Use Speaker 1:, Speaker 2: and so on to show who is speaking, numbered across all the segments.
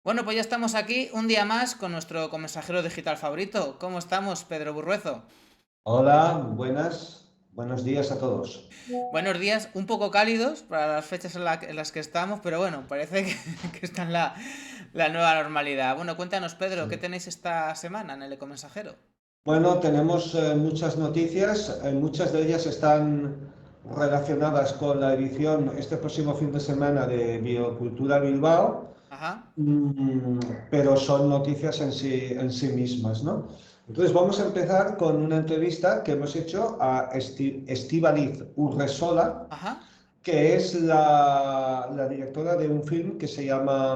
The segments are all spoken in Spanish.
Speaker 1: Bueno, pues ya estamos aquí un día más con nuestro comensajero digital favorito. ¿Cómo estamos, Pedro Burruezo?
Speaker 2: Hola, buenos días a todos.
Speaker 1: Buenos días, un poco cálidos para las fechas en las que estamos, pero bueno, parece que está en la nueva normalidad. Bueno, cuéntanos, Pedro, ¿qué
Speaker 2: Sí.
Speaker 1: tenéis esta semana en el comensajero?
Speaker 2: Bueno, tenemos muchas noticias, muchas de ellas están relacionadas con la edición este próximo fin de semana de Biocultura Bilbao,
Speaker 1: Ajá.
Speaker 2: mm, pero son noticias en sí mismas, ¿no? Entonces vamos a empezar con una entrevista que hemos hecho a Estíbaliz Urresola,
Speaker 1: Ajá.
Speaker 2: que es la directora de un film que se llama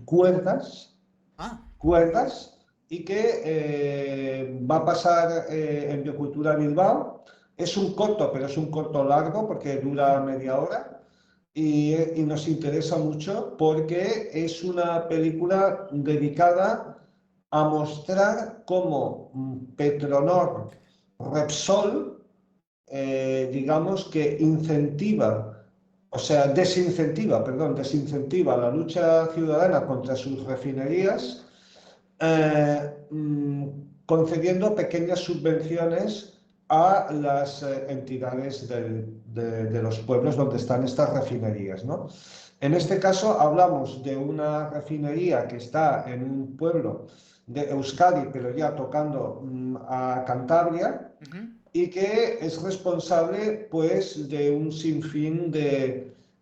Speaker 2: Cuerdas,
Speaker 1: Ah.
Speaker 2: Cuerdas, y que va a pasar en Biocultura Bilbao. Es un corto, pero es un corto largo porque dura media hora y nos interesa mucho porque es una película dedicada a mostrar cómo Petronor Repsol, digamos que desincentiva la lucha ciudadana contra sus refinerías, concediendo pequeñas subvenciones a las entidades de los pueblos donde están estas refinerías, ¿no? En este caso hablamos de una refinería que está en un pueblo de Euskadi, pero ya tocando a Cantabria,
Speaker 1: Ujú.
Speaker 2: y que es responsable pues de un sinfín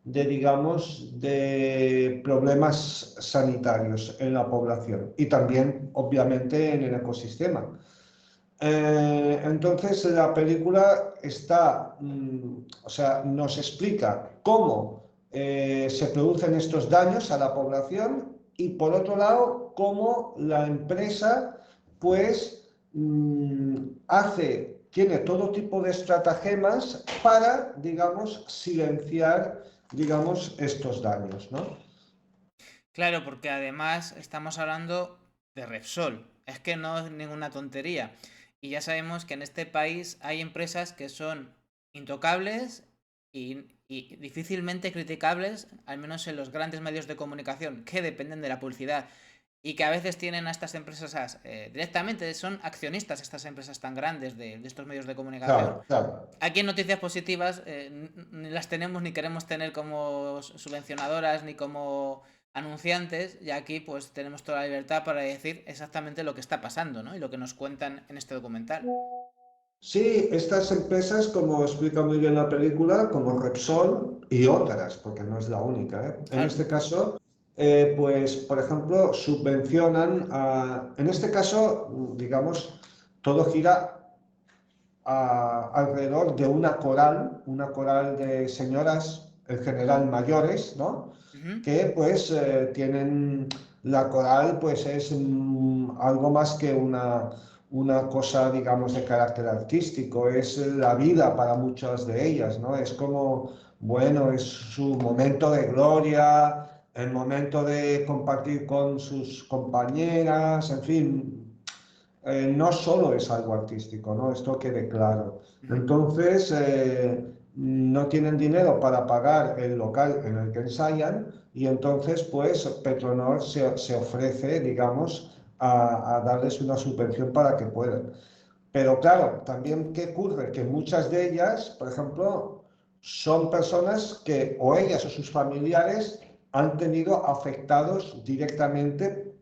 Speaker 2: digamos, de problemas sanitarios en la población y también, obviamente, en el ecosistema. Entonces, la película o sea, nos explica cómo se producen estos daños a la población y, por otro lado, cómo la empresa, pues, tiene todo tipo de estratagemas para, digamos, silenciar, digamos, estos daños, ¿no?
Speaker 1: Claro, porque además estamos hablando de Repsol. Es que no es ninguna tontería. Y ya sabemos que en este país hay empresas que son intocables y difícilmente criticables, al menos en los grandes medios de comunicación, que dependen de la publicidad. Y que a veces tienen a estas empresas directamente, son accionistas estas empresas tan grandes de estos medios de comunicación.
Speaker 2: Claro, claro.
Speaker 1: Aquí en Noticias Positivas ni las tenemos ni queremos tener como subvencionadoras ni como anunciantes, y aquí pues tenemos toda la libertad para decir exactamente lo que está pasando, ¿no? Y lo que nos cuentan en este documental.
Speaker 2: Sí, estas empresas, como explica muy bien la película, como Repsol y otras, porque no es la única, ¿eh? En
Speaker 1: Claro.
Speaker 2: este caso, pues, por ejemplo, subvencionan en este caso, digamos, todo gira alrededor de una coral de señoras, en general mayores, ¿no?
Speaker 1: Ujú.
Speaker 2: Que pues tienen, la coral pues es algo más que una cosa, digamos, de carácter artístico, es la vida para muchas de ellas, ¿no? Es como, bueno, es su momento de gloria, el momento de compartir con sus compañeras, en fin, no solo es algo artístico, ¿no? Esto quede claro.
Speaker 1: Ujú.
Speaker 2: Entonces, no tienen dinero para pagar el local en el que ensayan y entonces, pues, Petronor se ofrece, digamos, a darles una subvención para que puedan. Pero claro, también, ¿qué ocurre? Que muchas de ellas, por ejemplo, son personas que o ellas o sus familiares han tenido afectados directamente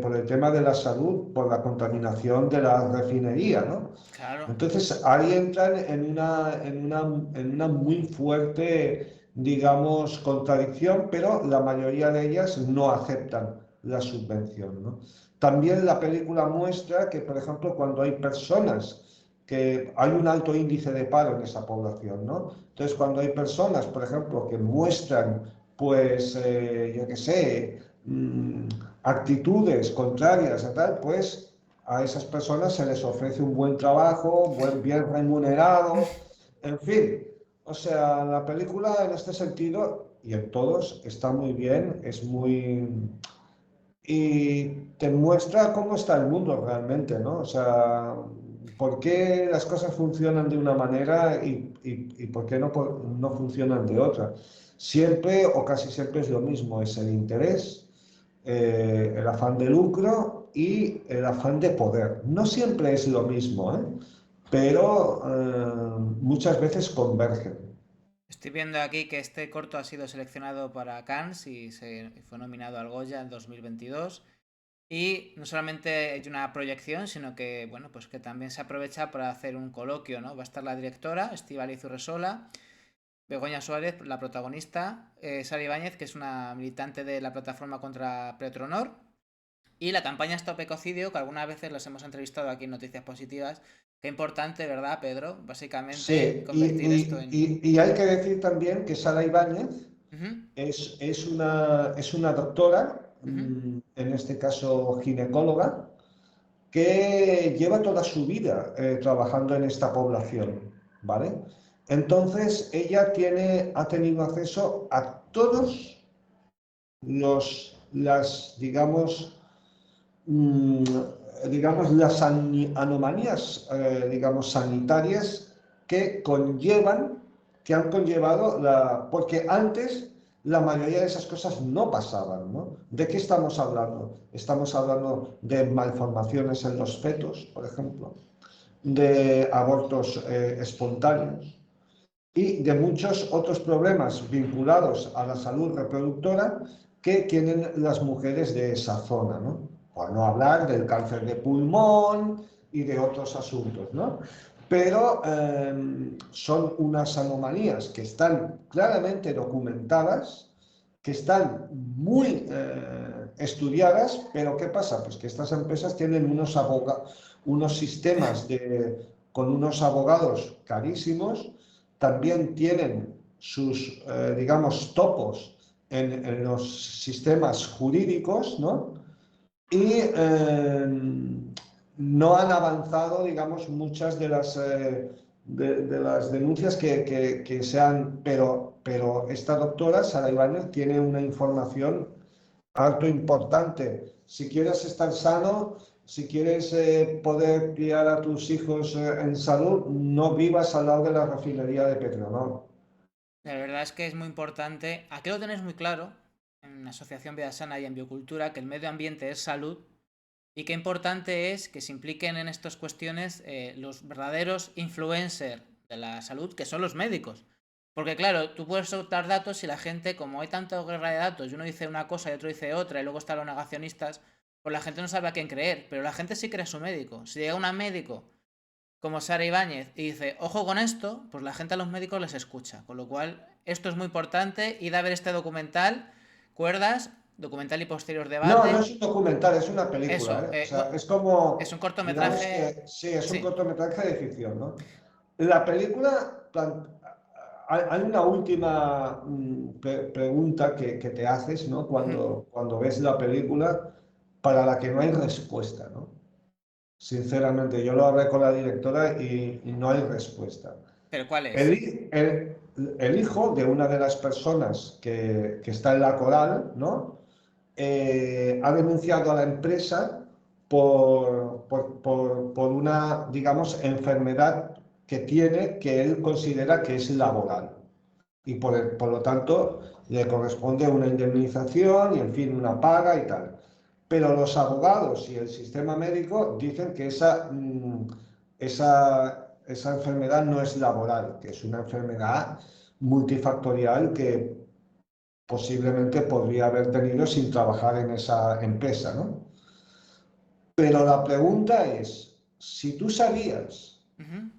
Speaker 2: por el tema de la salud, por la contaminación de la refinería, ¿no?
Speaker 1: Claro.
Speaker 2: Entonces ahí entran en una muy fuerte, digamos, contradicción, pero la mayoría de ellas no aceptan la subvención, ¿no? También la película muestra que, por ejemplo, cuando hay personas que hay un alto índice de paro en esa población, ¿no? Entonces, cuando hay personas, por ejemplo, que muestran, pues, yo qué sé, actitudes contrarias a tal, pues a esas personas se les ofrece un buen trabajo, bien remunerado, en fin. O sea, la película en este sentido y en todos está muy bien, es muy y te muestra cómo está el mundo realmente, ¿no? O sea, por qué las cosas funcionan de una manera y por qué no funcionan de otra. Siempre o casi siempre es lo mismo, es el interés el afán de lucro y el afán de poder. No siempre es lo mismo, ¿eh? Pero muchas veces convergen.
Speaker 1: Estoy viendo aquí que este corto ha sido seleccionado para Cannes y fue nominado al Goya en 2022. Y no solamente hay una proyección, sino que, bueno, pues que también se aprovecha para hacer un coloquio, ¿no? Va a estar la directora, Estíbaliz Urresola, Begoña Suárez, la protagonista, Sara Ibáñez, que es una militante de la plataforma contra Petronor, y la campaña Stop Ecocidio, que algunas veces los hemos entrevistado aquí en Noticias Positivas. Qué importante, ¿verdad, Pedro? Básicamente
Speaker 2: Sí,
Speaker 1: convertir esto en...
Speaker 2: y hay que decir también que Sara Ibáñez
Speaker 1: Ujú,
Speaker 2: es una doctora,
Speaker 1: ujú.
Speaker 2: en este caso ginecóloga, que lleva toda su vida trabajando en esta población, ¿vale? Entonces, ha tenido acceso a todos digamos, mm, las anomalías, digamos, sanitarias que que han conllevado porque antes la mayoría de esas cosas no pasaban, ¿no? ¿De qué estamos hablando? Estamos hablando de malformaciones en los fetos, por ejemplo, de abortos espontáneos y de muchos otros problemas vinculados a la salud reproductora que tienen las mujeres de esa zona, ¿no? Por no hablar del cáncer de pulmón y de otros asuntos, ¿no? Pero son unas anomalías que están claramente documentadas, que están muy estudiadas, pero ¿qué pasa? Pues que estas empresas tienen unos sistemas con unos abogados carísimos, también tienen sus, digamos, topos en los sistemas jurídicos, ¿no? Y no han avanzado, digamos, muchas de las denuncias que se han, pero esta doctora, Sara Ibáñez, tiene una información alto importante. Si quieres estar sano, si quieres poder criar a tus hijos en salud, no vivas al lado de la refinería de Petronor.
Speaker 1: La verdad es que es muy importante. Aquí lo tenéis muy claro, en la Asociación Vida Sana y en Biocultura, que el medio ambiente es salud. Y qué importante es que se impliquen en estas cuestiones los verdaderos influencers de la salud, que son los médicos. Porque claro, tú puedes soltar datos y la gente, como hay tanta guerra de datos, y uno dice una cosa y otro dice otra, y luego están los negacionistas, pues la gente no sabe a quién creer, pero la gente sí cree a su médico. Si llega un médico como Sara Ibáñez y dice, ojo con esto, pues la gente a los médicos les escucha. Con lo cual, esto es muy importante, id a ver este documental, Cuerdas, documental y posterior
Speaker 2: No, no
Speaker 1: debate.
Speaker 2: es un documental, es una película,
Speaker 1: Eso,
Speaker 2: ¿eh? O sea, es
Speaker 1: es un
Speaker 2: como, digamos
Speaker 1: cortometraje.
Speaker 2: que sí, es un
Speaker 1: Sí.
Speaker 2: cortometraje de ficción, ¿no? La película, hay una última pregunta que te haces, ¿no? Cuando ves la película, para la que no hay respuesta, ¿no? Sinceramente, yo lo hablé con la directora y no hay respuesta.
Speaker 1: ¿Pero cuál
Speaker 2: El,
Speaker 1: es?
Speaker 2: hi- el- el hijo de una de las personas que está en la coral, ¿no? Ha denunciado a la empresa por una, digamos, enfermedad que tiene que él considera que es laboral. Y por lo tanto le corresponde una indemnización y, en fin, una paga y tal. Pero los abogados y el sistema médico dicen que esa enfermedad no es laboral, que es una enfermedad multifactorial que posiblemente podría haber tenido sin trabajar en esa empresa, ¿no? Pero la pregunta es, si tú sabías
Speaker 1: Ujú.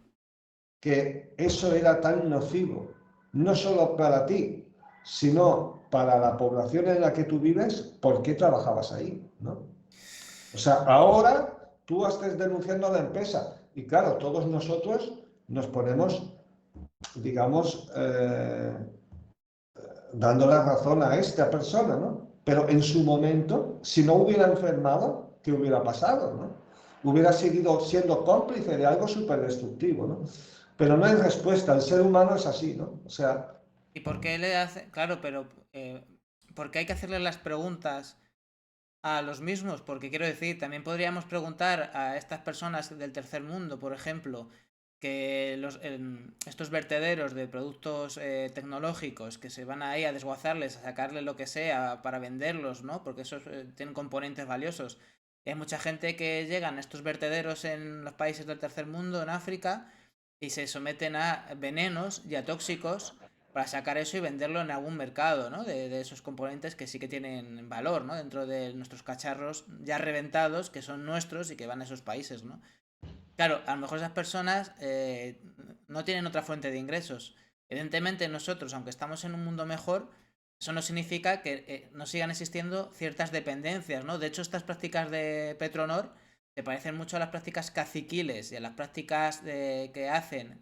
Speaker 2: que eso era tan nocivo, no solo para ti, sino para la población en la que tú vives, ¿por qué trabajabas ahí? ¿No? O sea, ahora tú estés denunciando a la empresa y claro, todos nosotros nos ponemos, digamos, dando la razón a esta persona, ¿no? Pero en su momento, si no hubiera enfermado, ¿qué hubiera pasado, no? Hubiera seguido siendo cómplice de algo súper destructivo, ¿no? Pero no hay respuesta, el ser humano es así, ¿no? O sea,
Speaker 1: ¿Y por qué le hace? Claro, pero ¿por qué hay que hacerle las preguntas a los mismos? Porque quiero decir, también podríamos preguntar a estas personas del tercer mundo, por ejemplo, que estos vertederos de productos tecnológicos que se van ahí a desguazarles, a sacarle lo que sea para venderlos, ¿no? Porque esos tienen componentes valiosos. Y hay mucha gente que llegan a estos vertederos en los países del tercer mundo, en África, y se someten a venenos y a tóxicos para sacar eso y venderlo en algún mercado, ¿no? De esos componentes que sí que tienen valor, ¿no? Dentro de nuestros cacharros ya reventados, que son nuestros y que van a esos países, ¿no? Claro, a lo mejor esas personas no tienen otra fuente de ingresos. Evidentemente nosotros, aunque estamos en un mundo mejor, eso no significa que no sigan existiendo ciertas dependencias, ¿no? De hecho, estas prácticas de Petronor se parecen mucho a las prácticas caciquiles y a las prácticas que hacen,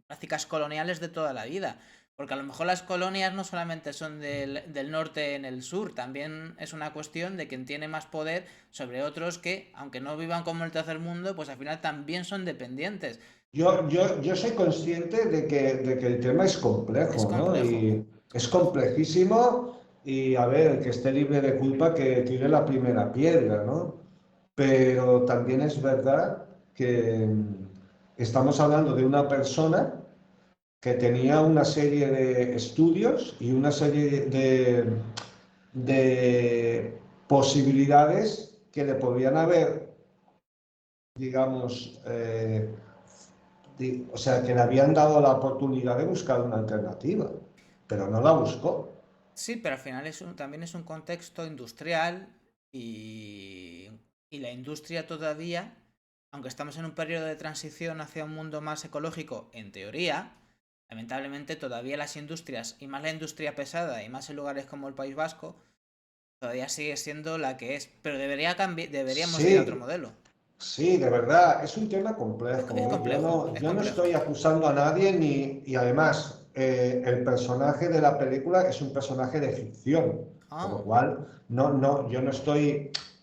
Speaker 1: prácticas coloniales de toda la vida. Porque a lo mejor las colonias no solamente son del norte en el sur, también es una cuestión de quien tiene más poder sobre otros que, aunque no vivan como el tercer mundo, pues al final también son dependientes.
Speaker 2: Yo soy consciente de que el tema es
Speaker 1: Es
Speaker 2: complejo, ¿no?
Speaker 1: complejo,
Speaker 2: Y
Speaker 1: es
Speaker 2: es
Speaker 1: complejo.
Speaker 2: complejísimo y, a ver, el que esté libre de culpa que tire la primera piedra, ¿no? Pero también es verdad que estamos hablando de una persona que tenía una serie de estudios y una serie de posibilidades que le podían haber, digamos, o sea, que le habían dado la oportunidad de buscar una alternativa, pero no la buscó.
Speaker 1: Sí, pero al final también es un contexto industrial y, y la industria todavía, aunque estamos en un periodo de transición hacia un mundo más ecológico, en teoría, lamentablemente todavía las industrias, y más la industria pesada, y más en lugares como el País Vasco, todavía sigue siendo la que es. Pero deberíamos ir a otro
Speaker 2: Sí,
Speaker 1: modelo.
Speaker 2: sí, de verdad, es un tema
Speaker 1: Es,
Speaker 2: complejo,
Speaker 1: es
Speaker 2: ¿eh? Yo
Speaker 1: complejo,
Speaker 2: no,
Speaker 1: es
Speaker 2: yo no estoy
Speaker 1: complejo.
Speaker 2: acusando a nadie y además el personaje de la película es un personaje de ficción, por lo
Speaker 1: Ah,
Speaker 2: cual yo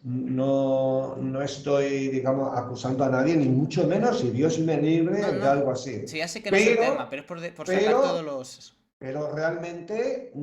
Speaker 2: no estoy, digamos, acusando a nadie, ni mucho menos, y Dios me
Speaker 1: no,
Speaker 2: libre de
Speaker 1: no.
Speaker 2: algo así.
Speaker 1: Sí, ya sé que no es el tema,
Speaker 2: Pero,
Speaker 1: pero es por sacar todos
Speaker 2: pero
Speaker 1: los...
Speaker 2: pero realmente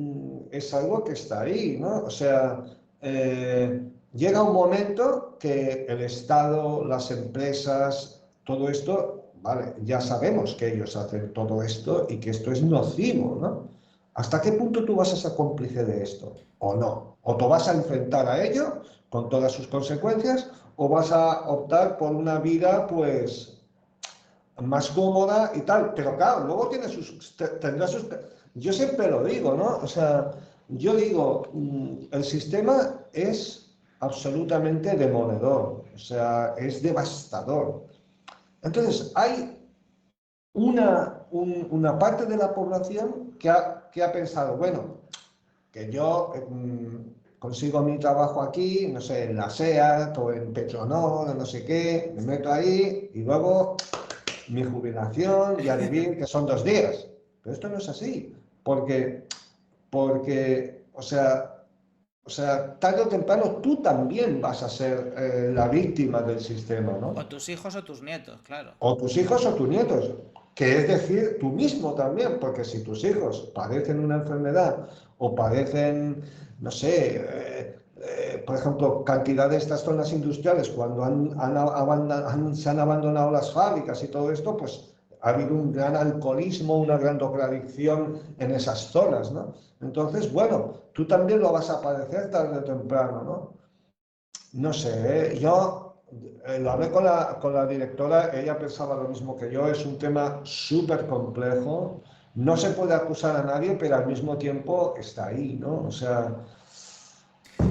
Speaker 2: es algo que está ahí, ¿no? O sea, llega un momento que el Estado, las empresas, todo esto, vale, ya sabemos que ellos hacen todo esto y que esto es nocivo, ¿no? ¿Hasta qué punto tú vas a ser cómplice de esto? ¿O no? ¿O te vas a enfrentar a ello con todas sus consecuencias? ¿O vas a optar por una vida, pues, más cómoda y tal? Pero claro, luego tendrá sus... Yo siempre lo digo, ¿no? O sea, yo digo, el sistema es absolutamente demoledor, o sea, es devastador. Entonces, hay una parte de la población que ha pensado, bueno, que yo consigo mi trabajo aquí, no sé, en la SEAT o en Petronor, o no sé qué, me meto ahí y luego mi jubilación y a vivir, que son 2 días. Pero esto no es así, porque o sea, tarde o temprano tú también vas a ser la víctima del sistema,
Speaker 1: O
Speaker 2: ¿no?
Speaker 1: tus hijos o tus nietos, claro.
Speaker 2: O tus hijos o tus nietos, que es decir, tú mismo también, porque si tus hijos padecen una enfermedad o padecen, no sé, por ejemplo, cantidad de estas zonas industriales, cuando se han abandonado las fábricas y todo esto, pues ha habido un gran alcoholismo, una gran drogadicción en esas zonas, ¿no? Entonces, bueno, tú también lo vas a padecer tarde o temprano, ¿no? No sé, yo lo hablé con la directora, ella pensaba lo mismo que yo, es un tema súper complejo, no se puede acusar a nadie, pero al mismo tiempo está ahí, ¿no? O sea,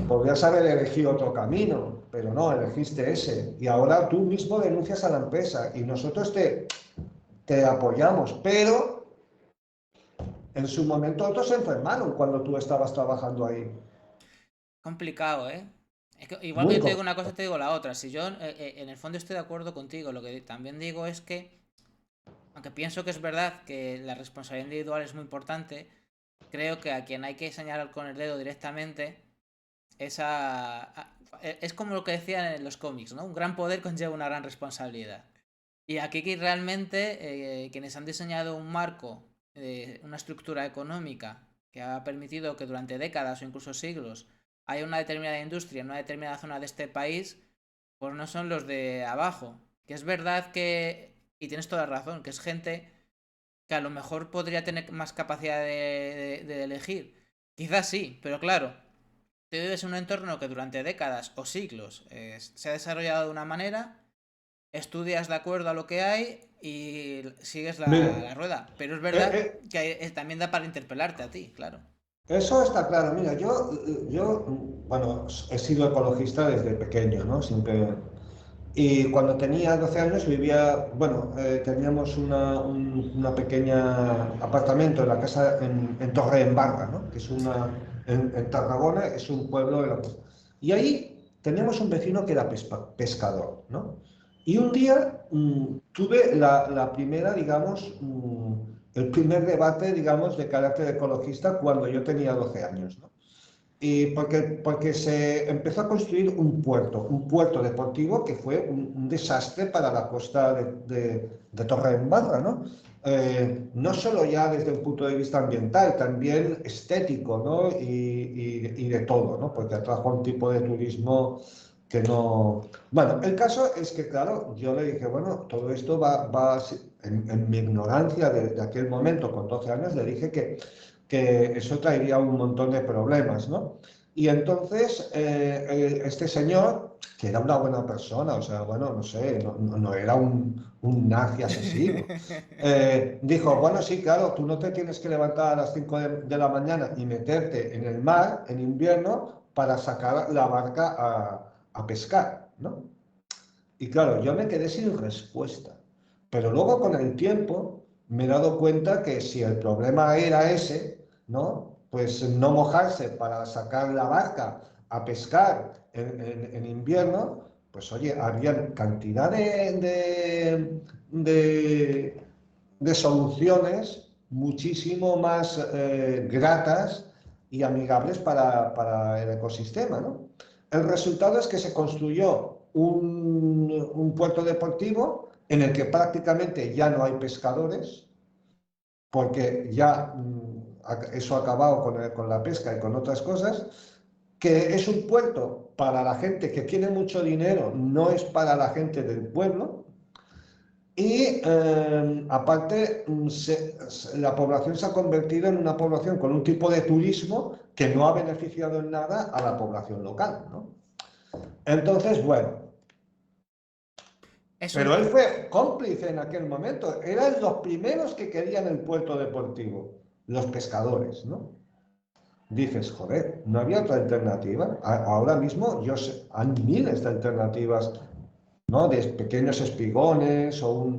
Speaker 2: podrías haber elegido otro camino, pero no, elegiste ese. Y ahora tú mismo denuncias a la empresa y nosotros te apoyamos, pero en su momento otros se enfermaron cuando tú estabas trabajando ahí.
Speaker 1: Complicado, ¿eh? Es que igual que
Speaker 2: Muy
Speaker 1: yo te digo una
Speaker 2: complicado.
Speaker 1: cosa, te digo la otra. Si yo en el fondo estoy de acuerdo contigo, lo que también digo es que, aunque pienso que es verdad que la responsabilidad individual es muy importante, creo que a quien hay que señalar con el dedo directamente es como lo que decían en los cómics, ¿no? Un gran poder conlleva una gran responsabilidad. Y aquí realmente quienes han diseñado un marco, una estructura económica que ha permitido que durante décadas o incluso siglos haya una determinada industria en una determinada zona de este país, pues no son los de abajo. Que es verdad que Y tienes toda la razón, que es gente que a lo mejor podría tener más capacidad de elegir. Quizás sí, pero claro, tú vives en un entorno que durante décadas o siglos se ha desarrollado de una manera, estudias de acuerdo a lo que hay y sigues
Speaker 2: Mira,
Speaker 1: la rueda. Pero es
Speaker 2: eh,
Speaker 1: verdad
Speaker 2: eh,
Speaker 1: que también da para interpelarte a ti, claro.
Speaker 2: eso está claro. Mira, bueno, he sido ecologista desde pequeño, ¿no? Siempre. Y cuando tenía 12 años vivía, bueno, teníamos una pequeña apartamento en la casa en Torredembarra, ¿no? Que es en Tarragona, es un pueblo de la costa. Y ahí teníamos un vecino que era pescador, ¿no? Y un día tuve la primera, digamos, el primer debate, digamos, de carácter ecologista cuando yo tenía 12 años, ¿no? Y porque se empezó a construir un puerto deportivo que fue un desastre para la costa de Torredembarra, ¿no? No solo ya desde un punto de vista ambiental, también estético, ¿no? Y de todo, ¿no? Porque atrajo un tipo de turismo que no... Bueno, el caso es que, claro, yo le dije, bueno, todo esto en mi ignorancia de aquel momento, con 12 años, le dije que eso traería un montón de problemas, ¿no? Y entonces este señor, que era una buena persona, o sea, bueno, no sé, no era un nazi asesino, dijo, bueno, sí, claro, tú no te tienes que levantar a las 5 de la mañana y meterte en el mar en invierno para sacar la barca a pescar, ¿no? Y claro, yo me quedé sin respuesta. Pero luego con el tiempo me he dado cuenta que si el problema era ese, ¿no? Pues no mojarse para sacar la barca a pescar en invierno, pues oye, había cantidad de, de soluciones muchísimo más gratas y amigables para el ecosistema, ¿no? El resultado es que se construyó un puerto deportivo en el que prácticamente ya no hay pescadores, porque ya eso ha acabado con la pesca y con otras cosas, que es un puerto para la gente que tiene mucho dinero, no es para la gente del pueblo, y aparte la población se ha convertido en una población con un tipo de turismo que no ha beneficiado en nada a la población local, ¿no? Entonces, bueno,
Speaker 1: Es
Speaker 2: pero él
Speaker 1: un...
Speaker 2: fue cómplice en aquel momento. Eran los primeros que querían el puerto deportivo, los pescadores, ¿no? Dices, joder, no había otra alternativa. Ahora mismo hay miles de alternativas, ¿no? De pequeños espigones o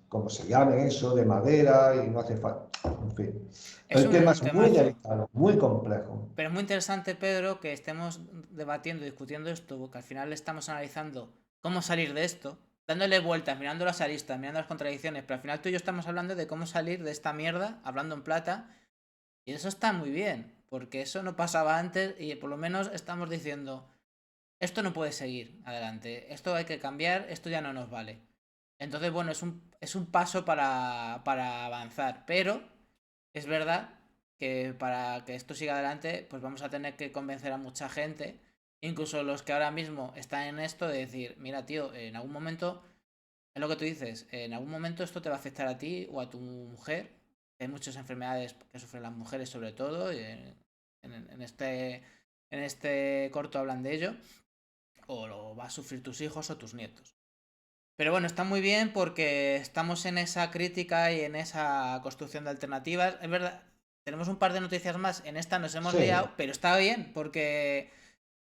Speaker 2: como se llame eso, de madera y no hace falta. En fin,
Speaker 1: Es
Speaker 2: el tema
Speaker 1: un
Speaker 2: es muy
Speaker 1: temazo.
Speaker 2: delicado, muy complejo.
Speaker 1: Pero es muy interesante, Pedro, que estemos debatiendo, discutiendo esto, porque al final estamos analizando cómo salir de esto, dándole vueltas, mirando las aristas, mirando las contradicciones, pero al final tú y yo estamos hablando de cómo salir de esta mierda, hablando en plata, y eso está muy bien, porque eso no pasaba antes y por lo menos estamos diciendo, esto no puede seguir adelante, esto hay que cambiar, esto ya no nos vale. Entonces, bueno, es un paso para avanzar, pero es verdad que para que esto siga adelante, pues vamos a tener que convencer a mucha gente, incluso los que ahora mismo están en esto, de decir, mira, tío, en algún momento, es lo que tú dices, en algún momento esto te va a afectar a ti o a tu mujer. Hay muchas enfermedades que sufren las mujeres sobre todo, y en este corto hablan de ello, o lo va a sufrir tus hijos o tus nietos. Pero bueno, está muy bien porque estamos en esa crítica y en esa construcción de alternativas. Es verdad, tenemos un par de noticias más. En esta nos hemos
Speaker 2: Sí,
Speaker 1: liado, pero está bien porque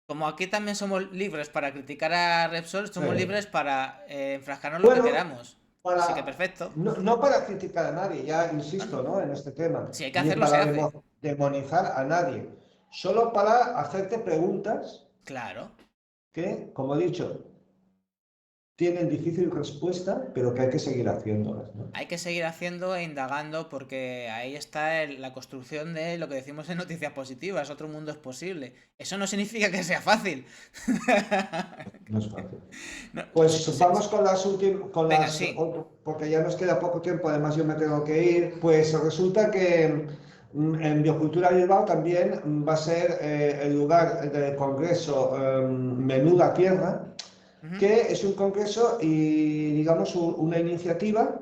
Speaker 1: como aquí también somos libres para criticar a Repsol,
Speaker 2: sí.
Speaker 1: somos libres para enfrascarnos lo que
Speaker 2: Bueno,
Speaker 1: queramos. Así que perfecto.
Speaker 2: no para criticar a nadie, ya
Speaker 1: No,
Speaker 2: insisto,
Speaker 1: no.
Speaker 2: ¿no? En este tema,
Speaker 1: Si hay que
Speaker 2: ni
Speaker 1: hacerlo, se
Speaker 2: para
Speaker 1: hace.
Speaker 2: demonizar a nadie, solo para hacerte preguntas
Speaker 1: Claro.
Speaker 2: que, como he dicho, tienen difícil respuesta, pero que hay que seguir haciéndolas, ¿no?
Speaker 1: Hay que seguir haciendo e indagando porque ahí está la construcción de lo que decimos en noticias positivas. Otro mundo es posible. Eso no significa que sea fácil.
Speaker 2: No es fácil.
Speaker 1: No,
Speaker 2: Pues vamos con las últimas,
Speaker 1: venga, sí.
Speaker 2: porque ya nos queda poco tiempo, además yo me tengo que ir. Pues resulta que en Biocultura Bilbao también va a ser el lugar del congreso Menuda Tierra,
Speaker 1: Ujú.
Speaker 2: que es un congreso y, digamos, una iniciativa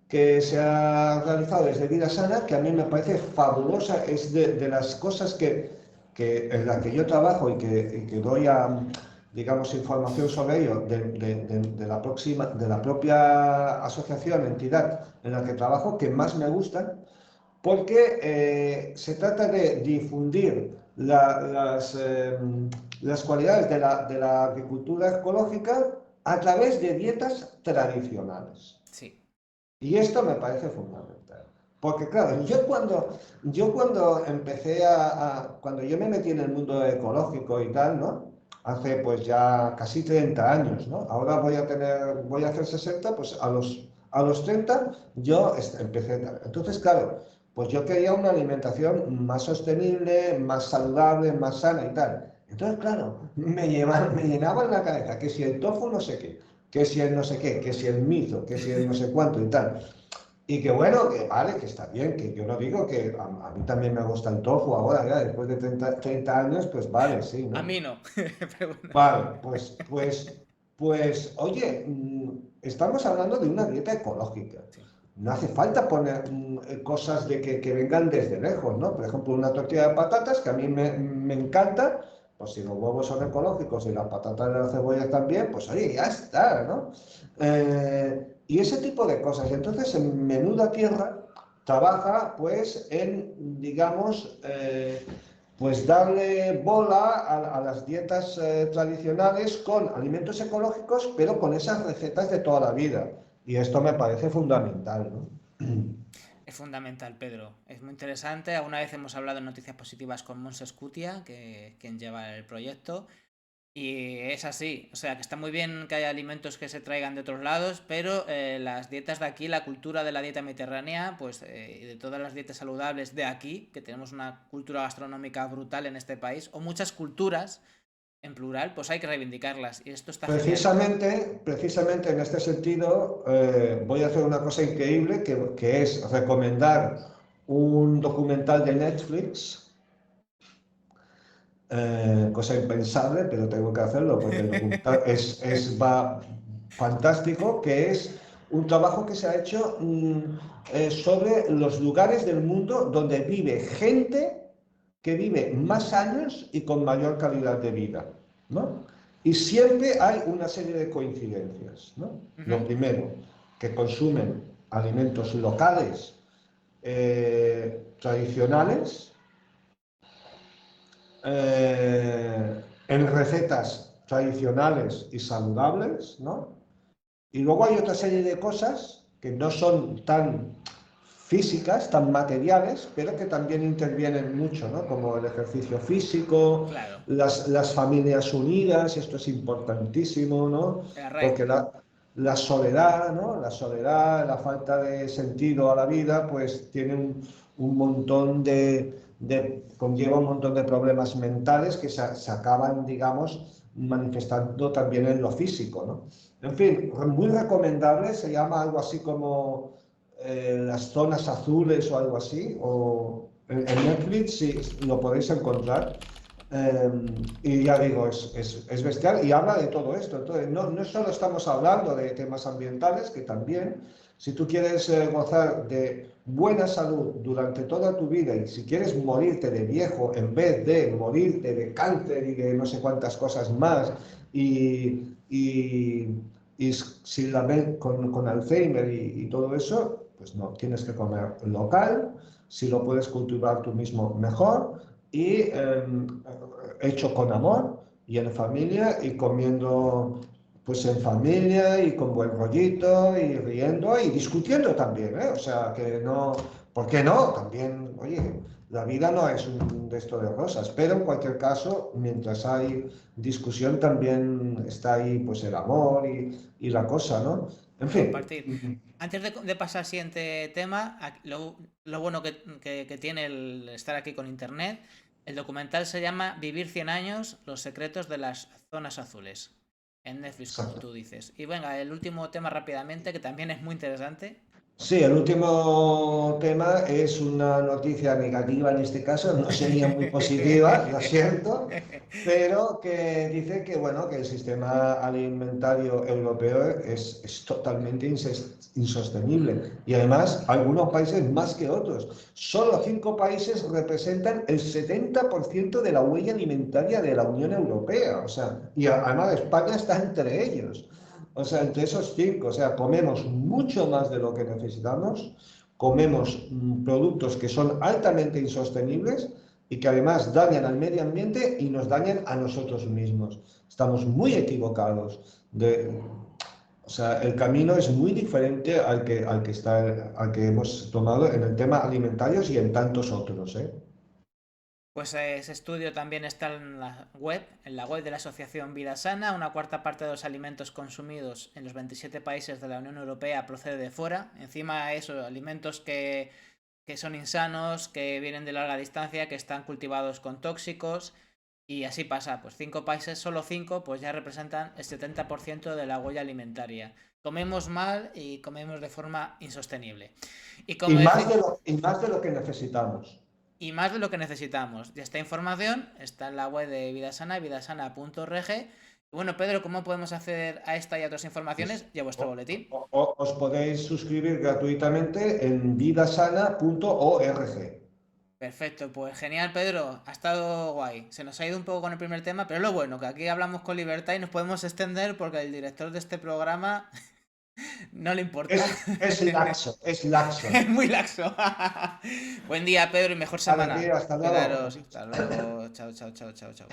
Speaker 2: que se ha realizado desde Vida Sana, que a mí me parece fabulosa, es de las cosas en las que yo trabajo y que doy digamos, información sobre ello de la propia asociación, entidad en la que trabajo, que más me gustan, porque se trata de difundir las cualidades de la agricultura ecológica a través de dietas tradicionales.
Speaker 1: Sí.
Speaker 2: Y esto me parece fundamental. Porque claro, yo cuando empecé cuando yo me metí en el mundo ecológico y tal, ¿no? Hace pues ya casi 30 años, ¿no? Ahora voy a hacer 60, pues a los 30 yo empecé. Entonces, claro, pues yo quería una alimentación más sostenible, más saludable, más sana y tal. Entonces, claro, me llenaban la cabeza que si el tofu no sé qué, que si el no sé qué, que si el mizo, que si el no sé cuánto y tal. Y que bueno, que vale, que está bien, que yo no digo que a mí también me gusta el tofu ahora, ya después de 30 años, pues vale, sí,
Speaker 1: A
Speaker 2: ¿no?
Speaker 1: mí no. Pero bueno.
Speaker 2: Vale, pues, oye, estamos hablando de una dieta ecológica.
Speaker 1: Sí.
Speaker 2: No hace falta poner cosas que vengan desde lejos, ¿no? Por ejemplo, una tortilla de patatas que a mí me encanta, pues si los huevos son ecológicos y las patatas y las cebollas también, pues oye, ya está, ¿no? Y ese tipo de cosas. Entonces, en Menuda Tierra trabaja, pues, digamos, pues darle bola a las dietas tradicionales con alimentos ecológicos, pero con esas recetas de toda la vida. Y esto me parece fundamental, ¿no?
Speaker 1: Es fundamental, Pedro. Es muy interesante. Alguna vez hemos hablado en Noticias Positivas con Mons Escutia, que es quien lleva el proyecto. Y es así, o sea que está muy bien que haya alimentos que se traigan de otros lados, pero las dietas de aquí, la cultura de la dieta mediterránea, pues y de todas las dietas saludables de aquí, que tenemos una cultura gastronómica brutal en este país, o muchas culturas en plural, pues hay que reivindicarlas. Y esto está genial.
Speaker 2: Precisamente en este sentido, voy a hacer una cosa increíble que es recomendar un documental de Netflix, cosa impensable, pero tengo que hacerlo porque el documental va fantástico, que es un trabajo que se ha hecho sobre los lugares del mundo donde vive gente que vive más años y con mayor calidad de vida, ¿no? Y siempre hay una serie de coincidencias, ¿no? Lo
Speaker 1: Ujú.
Speaker 2: primero, que consumen alimentos locales, tradicionales, en recetas tradicionales y saludables, ¿no? Y luego hay otra serie de cosas que no son tan físicas, tan materiales, pero que también intervienen mucho, ¿no? Como el ejercicio físico,
Speaker 1: Claro,
Speaker 2: las familias unidas, esto es importantísimo, ¿no?
Speaker 1: el
Speaker 2: Porque
Speaker 1: arraigo.
Speaker 2: la soledad, ¿no? La soledad, la falta de sentido a la vida, pues tiene un montón conlleva un montón de problemas mentales que se acaban, digamos, manifestando también en lo físico, ¿no? En fin, muy recomendable, se llama algo así como Las Zonas Azules o algo así, o en Netflix si lo podéis encontrar. Y ya digo, es bestial y habla de todo esto. Entonces, no solo estamos hablando de temas ambientales, que también, si tú quieres gozar de buena salud durante toda tu vida y si quieres morirte de viejo en vez de morirte de cáncer y de no sé cuántas cosas más, y si la ven con Alzheimer y todo eso, pues no, tienes que comer local, si lo puedes cultivar tú mismo mejor y hecho con amor y en familia y comiendo pues en familia y con buen rollito y riendo y discutiendo también, ¿eh? O sea, que no, ¿por qué no? También, oye, la vida no es un de esto de rosas, pero en cualquier caso, mientras hay discusión también está ahí pues el amor y la cosa, ¿no? En
Speaker 1: El
Speaker 2: fin,
Speaker 1: compartir. Antes de pasar al siguiente tema, lo bueno que tiene el estar aquí con internet, el documental se llama Vivir 100 años, los secretos de las zonas azules. En Netflix, como
Speaker 2: exacto.
Speaker 1: tú dices. Y venga, el último tema rápidamente, que también es muy interesante.
Speaker 2: Sí, el último tema es una noticia negativa en este caso, no sería muy positiva, lo siento, pero que dice que, bueno, que el sistema alimentario europeo es totalmente insostenible y además algunos países más que otros. Solo 5 países representan el 70% de la huella alimentaria de la Unión Europea, o sea, y además España está entre ellos. O sea, entre esos 5, o sea, comemos mucho más de lo que necesitamos, comemos productos que son altamente insostenibles y que además dañan al medio ambiente y nos dañan a nosotros mismos. Estamos muy equivocados. O sea, el camino es muy diferente al que hemos tomado en el tema alimentarios y en tantos otros, ¿eh?
Speaker 1: Pues ese estudio también está en la web de la Asociación Vida Sana. Una cuarta parte de los alimentos consumidos en los 27 países de la Unión Europea procede de fuera. Encima eso, alimentos que son insanos, que vienen de larga distancia, que están cultivados con tóxicos. Y así pasa, pues 5 países, solo 5, pues ya representan el 70% de la huella alimentaria. Comemos mal y comemos de forma insostenible. Y
Speaker 2: Y
Speaker 1: como
Speaker 2: más
Speaker 1: decía,
Speaker 2: de y más de lo que necesitamos.
Speaker 1: y más de lo que necesitamos. Y esta información está en la web de Vidasana, vidasana.org. Y bueno, Pedro, ¿cómo podemos acceder a esta y a otras informaciones
Speaker 2: Pues,
Speaker 1: y a vuestro boletín?
Speaker 2: os podéis suscribir gratuitamente en vidasana.org.
Speaker 1: Perfecto, pues genial, Pedro. Ha estado guay. Se nos ha ido un poco con el primer tema, pero lo bueno, que aquí hablamos con libertad y nos podemos extender porque el director de este programa no le importa.
Speaker 2: Es laxo.
Speaker 1: Es muy laxo. Buen día, Pedro, y mejor
Speaker 2: Vale,
Speaker 1: semana.
Speaker 2: tío, hasta luego.
Speaker 1: Cuidaros. Hasta luego. Chao, chao, chao, chao, chao.